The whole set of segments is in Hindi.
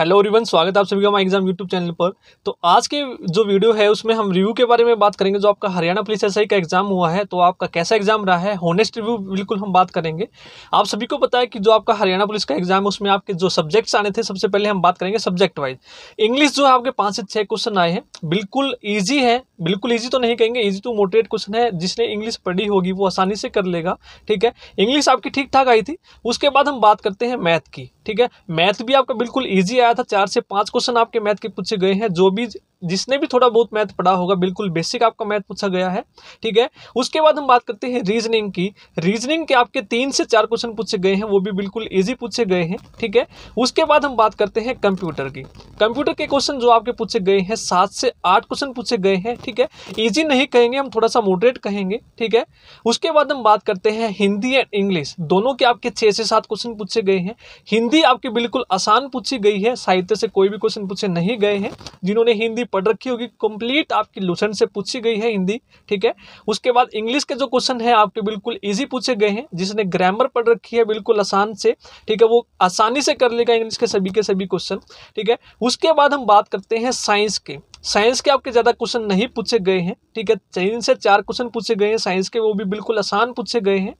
हेलो एवरीवन, स्वागत है आप सभी का माई एग्जाम यूट्यूब चैनल पर। तो आज के जो वीडियो है उसमें हम रिव्यू के बारे में बात करेंगे। जो आपका हरियाणा पुलिस एसआई का एग्जाम हुआ है तो आपका कैसा एग्जाम रहा है, होनेस्ट रिव्यू बिल्कुल हम बात करेंगे। आप सभी को पता है कि जो आपका हरियाणा पुलिस का एग्जाम है उसमें आपके जो सब्जेक्ट्स आने थे, सबसे पहले हम बात करेंगे सब्जेक्ट वाइज। इंग्लिश जो है आपके 5 से 6 क्वेश्चन आए हैं, बिल्कुल ईजी है। बिल्कुल ईजी तो नहीं कहेंगे, ईजी टू मॉडरेट क्वेश्चन है। जिसने इंग्लिश पढ़ी होगी वो आसानी से कर लेगा। ठीक है, इंग्लिश आपकी ठीक ठाक आई थी। उसके बाद हम बात करते हैं मैथ की। ठीक है, मैथ भी आपका बिल्कुल ईजी आया था। 4 से 5 क्वेश्चन आपके मैथ के पूछे गए हैं। जो भी जिसने भी थोड़ा बहुत मैथ पढ़ा होगा, बिल्कुल बेसिक आपका मैथ पूछा गया है। ठीक है, उसके बाद हम बात करते हैं रीजनिंग की। रीजनिंग के आपके 3 से 4 क्वेश्चन पूछे गए हैं, वो भी बिल्कुल ईजी पूछे गए हैं। ठीक है, उसके बाद हम बात करते हैं कंप्यूटर की। कंप्यूटर के क्वेश्चन जो आपके पूछे गए हैं 7 से 8 क्वेश्चन पूछे गए हैं। ठीक है, ईजी नहीं कहेंगे, हम थोड़ा सा मॉडरेट कहेंगे। ठीक है, उसके बाद हम बात करते हैं हिंदी एंड इंग्लिश दोनों के आपके 6 से 7 क्वेश्चन पूछे गए हैं। हिंदी आपकी बिल्कुल आसान पूछी गई है, साहित्य से कोई भी क्वेश्चन पूछे नहीं गए हैं। जिन्होंने हिंदी पढ़ रखी होगी, कंप्लीट आपकी लुसेंट से पूछी गई है हिंदी। ठीक है, उसके बाद इंग्लिश के जो क्वेश्चन है आपके बिल्कुल इजी पूछे गए हैं। जिसने ग्रामर पढ़ रखी है बिल्कुल आसान से, ठीक है, वो आसानी से कर लेगा इंग्लिश के सभी क्वेश्चन। ठीक है, उसके बाद हम बात करते हैं साइंस के। साइंस के आपके ज़्यादा क्वेश्चन नहीं पूछे गए हैं। ठीक है, 3 से 4 क्वेश्चन पूछे गए हैं साइंस के, वो भी बिल्कुल आसान पूछे गए हैं।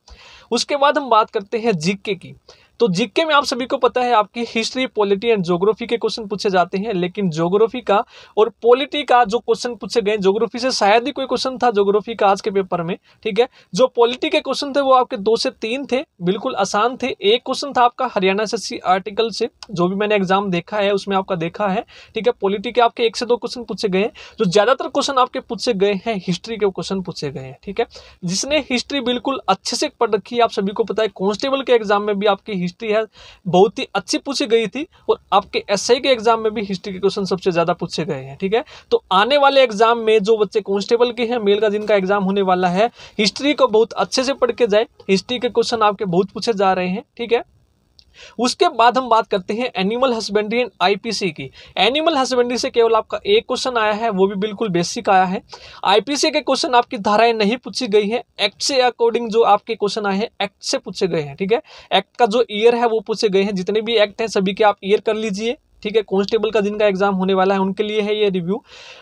उसके बाद हम बात करते हैं जीके की। तो जीके में आप सभी को पता है आपकी हिस्ट्री, पॉलिटी एंड ज्योग्राफी के क्वेश्चन पूछे जाते हैं। लेकिन ज्योग्राफी का और पॉलिटी का जो क्वेश्चन पूछे गए, ज्योग्राफी से शायद ही कोई क्वेश्चन था ज्योग्राफी का आज के पेपर में। ठीक है, जो पॉलिटी के क्वेश्चन थे वो आपके 2 से 3 थे, बिल्कुल आसान थे। एक क्वेश्चन था आपका हरियाणा एसएससी आर्टिकल से, जो भी मैंने एग्जाम देखा है उसमें आपका देखा है। ठीक है, पॉलिटी के आपके 1 से 2 क्वेश्चन पूछे गए हैं। जो ज्यादातर क्वेश्चन आपके पूछे गए हैं हिस्ट्री के क्वेश्चन पूछे गए हैं। ठीक है, जिसने हिस्ट्री बिल्कुल अच्छे से पढ़ रखी है, आप सभी को पता है कांस्टेबल के एग्जाम में भी आपकी हिस्ट्री है बहुत ही अच्छी पूछी गई थी, और आपके एसआई के एग्जाम में भी हिस्ट्री के क्वेश्चन सबसे ज्यादा पूछे गए हैं। ठीक है, तो आने वाले एग्जाम में जो बच्चे कांस्टेबल के हैं, मेल का जिनका एग्जाम होने वाला है, हिस्ट्री को बहुत अच्छे से पढ़ के जाए। हिस्ट्री के क्वेश्चन आपके बहुत पूछे जा रहे हैं। ठीक है, उसके बाद हम बात करते हैं एनिमल हस्बेंड्री एंड आईपीसी की। एनिमल हस्बेंड्री से केवल आपका एक क्वेश्चन आया है, वो भी बिल्कुल बेसिक आया है। आईपीसी के क्वेश्चन आपकी धाराएं नहीं पूछी गई है, एक्ट से अकॉर्डिंग जो आपके क्वेश्चन आए हैं एक्ट से पूछे गए हैं। ठीक है, एक्ट का जो ईयर है वो पूछे गए हैं। जितने भी एक्ट हैं सभी के आप ईयर कर लीजिए। ठीक है, कांस्टेबल का जिनका एग्जाम होने वाला है उनके लिए है ये रिव्यू।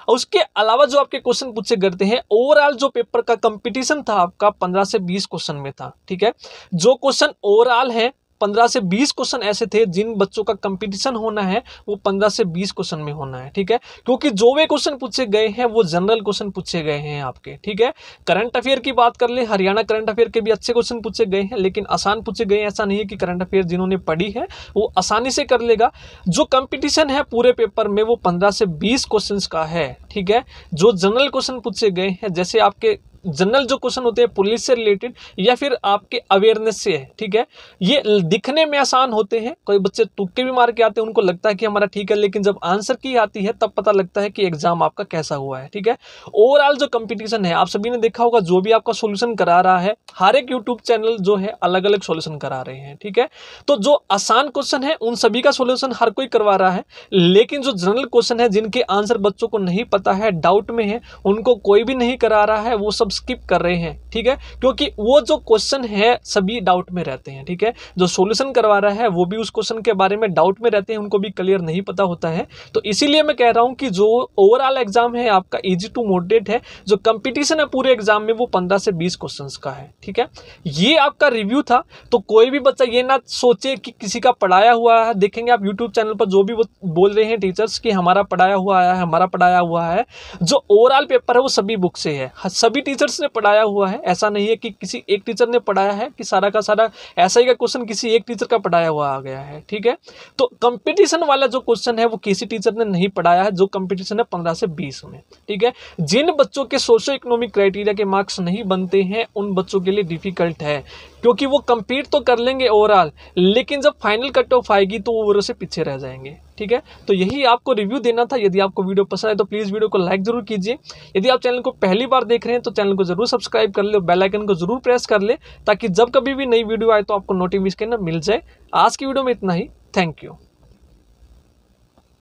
उसके अलावा जो आपके क्वेश्चन पूछे करते हैं, ओवरऑल जो पेपर का कंपटीशन था आपका 15 से 20 क्वेश्चन में था। ठीक है, जो क्वेश्चन ओवरऑल है 15 से 20 क्वेश्चन ऐसे थे जिन बच्चों का कंपटीशन होना है वो 15 से 20 क्वेश्चन में होना है। ठीक है, क्योंकि जो वे क्वेश्चन पूछे गए हैं वो जनरल क्वेश्चन पूछे गए हैं आपके। ठीक है, करंट अफेयर की बात कर ले, हरियाणा करंट अफेयर के भी अच्छे क्वेश्चन पूछे गए हैं, लेकिन आसान पूछे गए हैं। ऐसा नहीं है कि करंट अफेयर जिन्होंने पढ़ी है वो आसानी से कर लेगा। जो कंपटीशन है पूरे पेपर में वो 15 से 20 क्वेश्चन का है। ठीक है, जो जनरल क्वेश्चन पूछे गए हैं, जैसे आपके जनरल जो क्वेश्चन होते हैं पुलिस से रिलेटेड या फिर आपके अवेयरनेस से है। ठीक है, ये दिखने में आसान होते हैं, कोई बच्चे तुक्के भी मार के आते हैं, उनको लगता है कि हमारा ठीक है, लेकिन जब आंसर की आती है तब पता लगता है कि एग्जाम आपका कैसा हुआ है। ठीक है, ओवरऑल जो कंपटीशन है आप सभी ने देखा होगा, जो भी आपका सोल्यूशन करा रहा है, हर एक यूट्यूब चैनल जो है अलग अलग सोल्यूशन करा रहे हैं। ठीक है, तो जो आसान क्वेश्चन है उन सभी का सोल्यूशन हर कोई करवा रहा है, लेकिन जो जनरल क्वेश्चन है जिनके आंसर बच्चों को नहीं पता है, डाउट में है, उनको कोई भी नहीं करा रहा है, वो सब स्किप कर रहे हैं। ठीक है, क्योंकि वो जो क्वेश्चन है सभी डाउट में रहते हैं। ठीक है, जो सॉल्यूशन करवा रहा है वो भी उस क्वेश्चन के बारे में डाउट में रहते हैं, उनको भी क्लियर नहीं पता होता है। तो इसीलिए मैं कह रहा हूं कि जो ओवरऑल एग्जाम है आपका इजी टू मॉडरेट है। जो कंपटीशन है पूरे एग्जाम में वो 15 से 20 क्वेश्चंस का है। ठीक है, ये आपका रिव्यू था। तो कोई भी बच्चा ये ना सोचे कि किसी का पढ़ाया हुआ है। देखेंगे आप यूट्यूब चैनल पर जो भी वो बोल रहे हैं टीचर्स कि हमारा पढ़ाया हुआ है, हमारा पढ़ाया हुआ है, जो ओवरऑल पेपर है वो सभी बुक से है, सभी टीचर्स ने पढ़ाया हुआ है। ऐसा नहीं है कि किसी एक टीचर ने पढ़ाया है कि सारा का सारा ऐसा ही का क्वेश्चन किसी एक टीचर का पढ़ाया हुआ आ गया है। ठीक है, तो कंपटीशन वाला जो क्वेश्चन है वो किसी टीचर ने नहीं पढ़ाया है, जो कंपटीशन है 15 से 20 में। ठीक है, जिन बच्चों के सोशो इकोनॉमिक क्राइटेरिया के मार्क्स नहीं बनते हैं उन बच्चों के लिए डिफिकल्ट है, क्योंकि वो कंपीट तो कर लेंगे ओवरऑल, लेकिन जब फाइनल कट ऑफ आएगी तो वो ओवरऑल से पीछे रह जाएंगे। ठीक है, तो यही आपको रिव्यू देना था। यदि आपको वीडियो पसंद है तो प्लीज़ वीडियो को लाइक जरूर कीजिए। यदि आप चैनल को पहली बार देख रहे हैं तो चैनल को जरूर सब्सक्राइब कर ले, बेल आइकन को जरूर प्रेस कर ले, ताकि जब कभी भी नई वीडियो आए तो आपको नोटिफिकेशन मिल जाए। आज की वीडियो में इतना ही। Thank you.